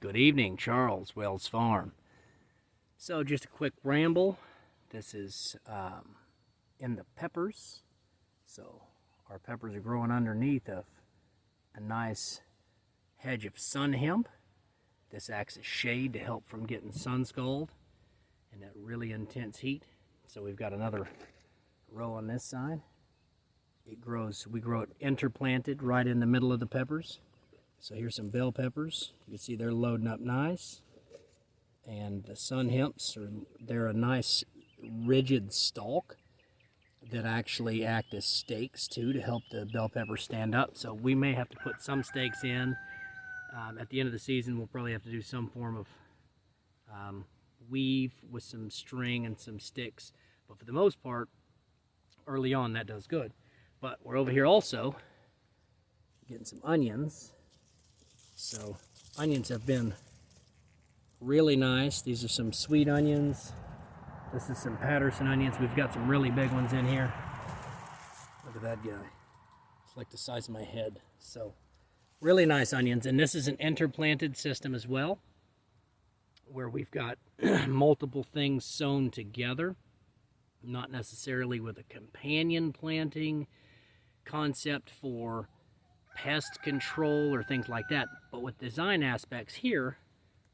Good evening, Charles, Wells Farm. So just a quick ramble. This is in the peppers. So our peppers are growing underneath of a nice hedge of sun hemp. This acts as shade to help from getting sun scald and that really intense heat. So we've got another row on this side. We grow it interplanted right in the middle of the peppers. So here's some bell peppers. You can see they're loading up nice. And the sun hemps, they're a nice rigid stalk that actually act as stakes too to help the bell peppers stand up. So we may have to put some stakes in. At the end of the season, we'll probably have to do some form of weave with some string and some sticks. But for the most part, early on, that does good. But we're over here also getting some onions. So onions have been really nice. These are some sweet onions. This is some Patterson onions. We've got some really big ones in here. Look at that guy. It's like the size of my head. So really nice onions. And this is an interplanted system as well, where we've got multiple things sown together, not necessarily with a companion planting concept for pest control or things like that, but with design aspects here,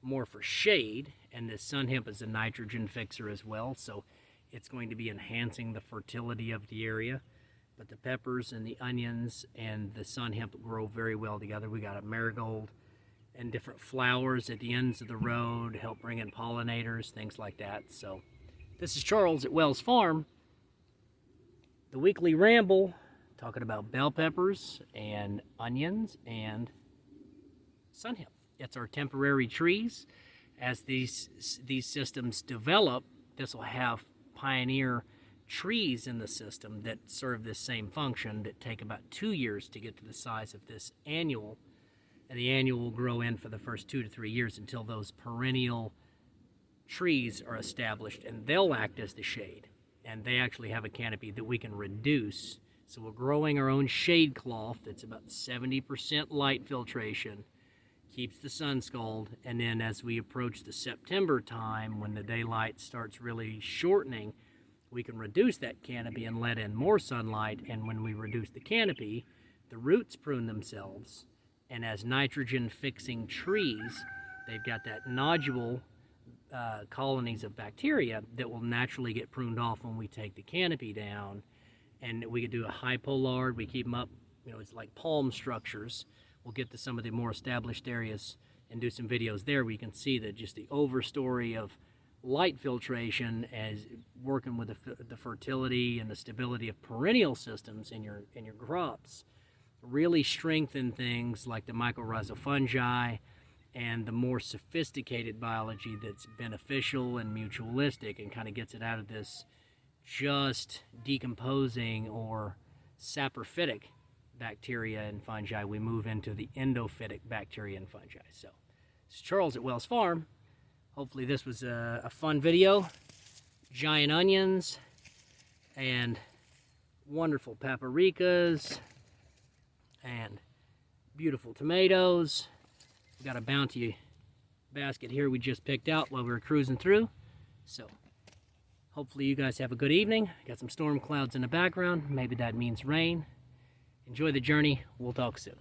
more for shade, and this sun hemp is a nitrogen fixer as well, so it's going to be enhancing the fertility of the area. But the peppers and the onions and the sun hemp grow very well together. We got a marigold and different flowers at the ends of the road to help bring in pollinators, things like that. So this is Charles at Wells Farm, the weekly ramble, talking about bell peppers and onions and sun hemp. It's our temporary trees. As these systems develop, this will have pioneer trees in the system that serve this same function that take about 2 years to get to the size of this annual. And the annual will grow in for the first 2 to 3 years until those perennial trees are established, and they'll act as the shade. And they actually have a canopy that we can reduce. So we're growing our own shade cloth that's about 70% light filtration, keeps the sun scald, and then as we approach the September time, when the daylight starts really shortening, we can reduce that canopy and let in more sunlight. And when we reduce the canopy, the roots prune themselves, and as nitrogen fixing trees, they've got that nodule colonies of bacteria that will naturally get pruned off when we take the canopy down. And we could do a high pollard, we keep them up, it's like palm structures. We'll get to some of the more established areas and do some videos there where you can see that just the overstory of light filtration as working with the fertility and the stability of perennial systems in your crops really strengthen things like the mycorrhizal fungi and the more sophisticated biology that's beneficial and mutualistic and kind of gets it out of this just decomposing or saprophytic bacteria and fungi. We move into the endophytic bacteria and fungi. So this is Charles at Wells Farm. Hopefully this was a fun video. Giant onions and wonderful paprikas and beautiful tomatoes. We got a bounty basket here we just picked out while we were cruising through. So hopefully you guys have a good evening. Got some storm clouds in the background. Maybe that means rain. Enjoy the journey. We'll talk soon.